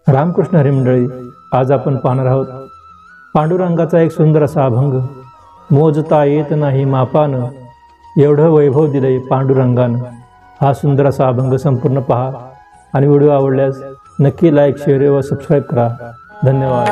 रामकृष्ण हरी मंडळी, आज आपण पाहणार आहोत पांडुरंगाचा एक सुंदर असा अभंग. मोजता येत नाही मापानं, एवढं वैभव दिलंय पांडुरंगानं. हा सुंदर असा अभंग संपूर्ण पहा आणि व्हिडिओ आवडल्यास नक्की लाईक, शेअर व सबस्क्राईब करा. धन्यवाद.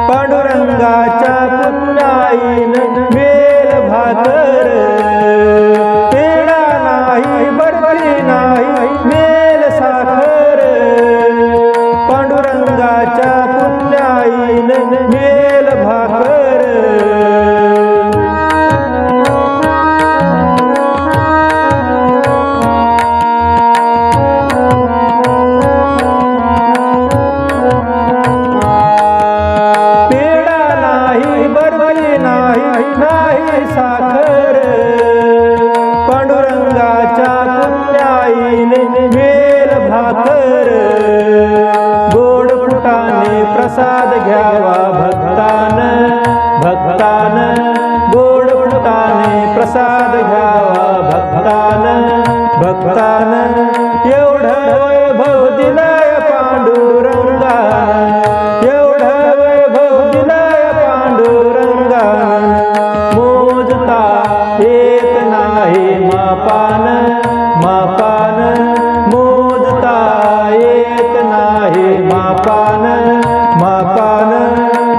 पांडुरंगाच्या पुण्याईन मेल भाकर. पेढा नाही, बर्फी नाही, मेल साखर. पांडुरंगाच्या पुण्याईन मेल भाकर. नाही साखर. पांडुरंगाच्या पुण्याईन मेल भाकर. गोड फुटाने प्रसाद घ्यावा भक्तान, भक्तान. गोड फुटाने प्रसाद घ्यावा भक्तान, भक्तान. एवढं वैभव दिलंय पांडुरंगानं, एवढं वैभव दिलंय पांडुरंगानं. मोजता येत नाही मापान, मापान. मोजता येत नाही मापान, मापान.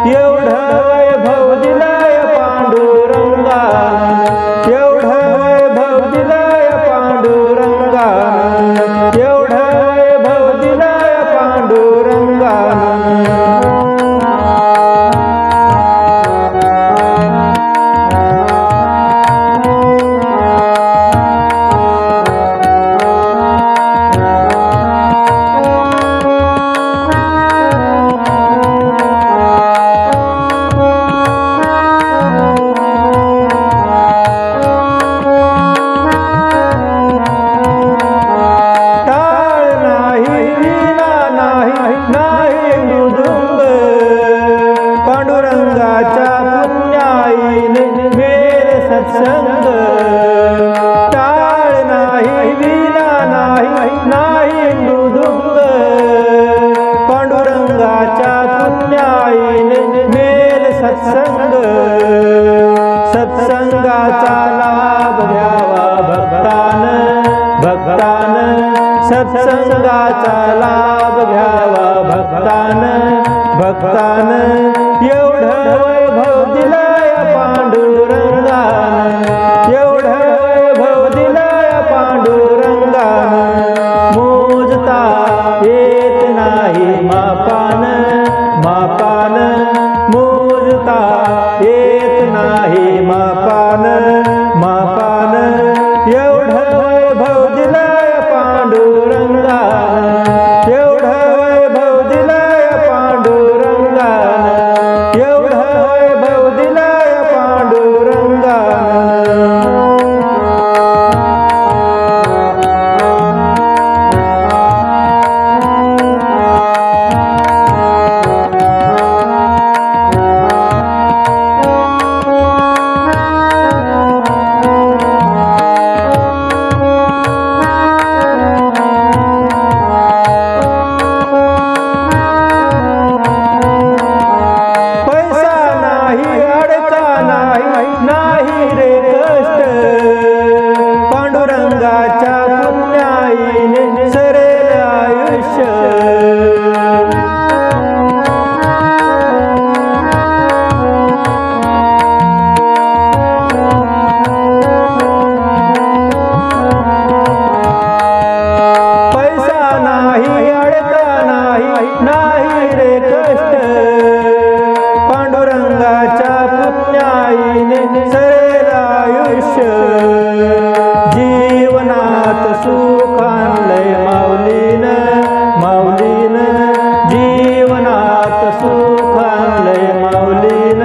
एवढं वैभव दिलंय पांडुरंगानं, एवढं वैभव दिलंय पांडुरंगानं, एवढं वैभव दिलंय पांडुरंगानं. पांडुरंगाच्या पुण्याईन मेल सत्संग. टाळ नाही, वीणा नाही, नाही मृदुंग. पांडुरंगाच्या पुण्याईन मेल सत्संग. सत्संगाचा लाभ घ्यावा भक्तान, भक्तान. सत्संगाचा लाभ घ्यावा भक्तान, भक्तान. एवढं वैभव दिलंय पांडुरंगानं, नाही रे कष्ट पांडुरंगाच्या पुण्याईने सरेल आयुष्य पैसा नाही अडका नाही रे कष्ट पांडुरंगाच्या पुण्याईने सरेल आयुष्य जीवनात सुख आणलंय माऊलीन जीवनात सुख आणलंय माऊलीन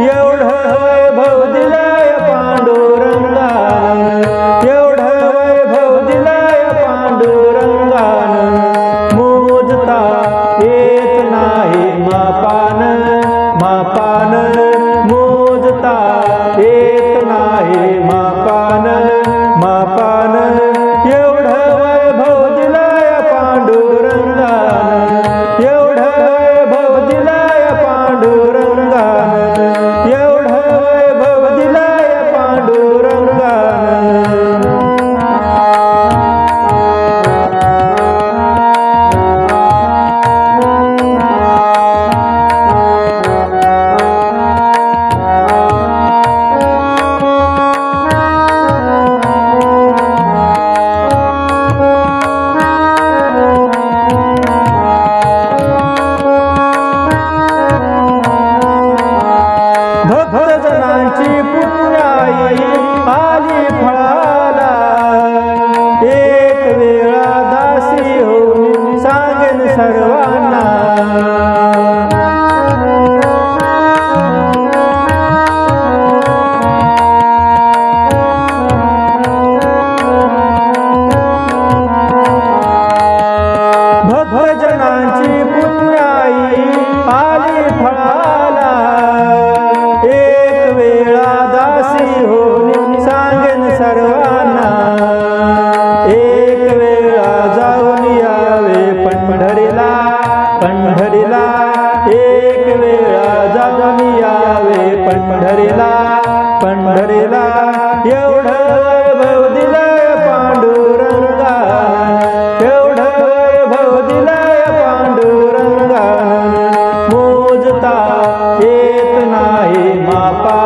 एवढं वैभव दिलंय पांडुरंगानं एवढं वैभव दिलंय पांडुरंगानं मोजता येत नाही मापान मोजता येत नाही मापान एवढं वैभव दिलंय पांडुरंगानं एवढं वैभव दिलंय पांडुरंगानं एवढं वैभव दिलंय पांडुरंगानं भक्तजनांची पुण्याई आली फळाला एक वेळा दासी होऊन सांगेन सर्वांना भक्तजनांची पुण्याई आली फळाला एक वेळा दासी होऊन सांगेन सर्वांना एक वेळा जाऊन यावे पंढरीला एक वेळा जाऊन यावे पंढरीला एवढं वैभव दिलंय पांडुरंगानं एवढं वैभव दिलंय पांडुरंगानं मोजता येत नाही मापा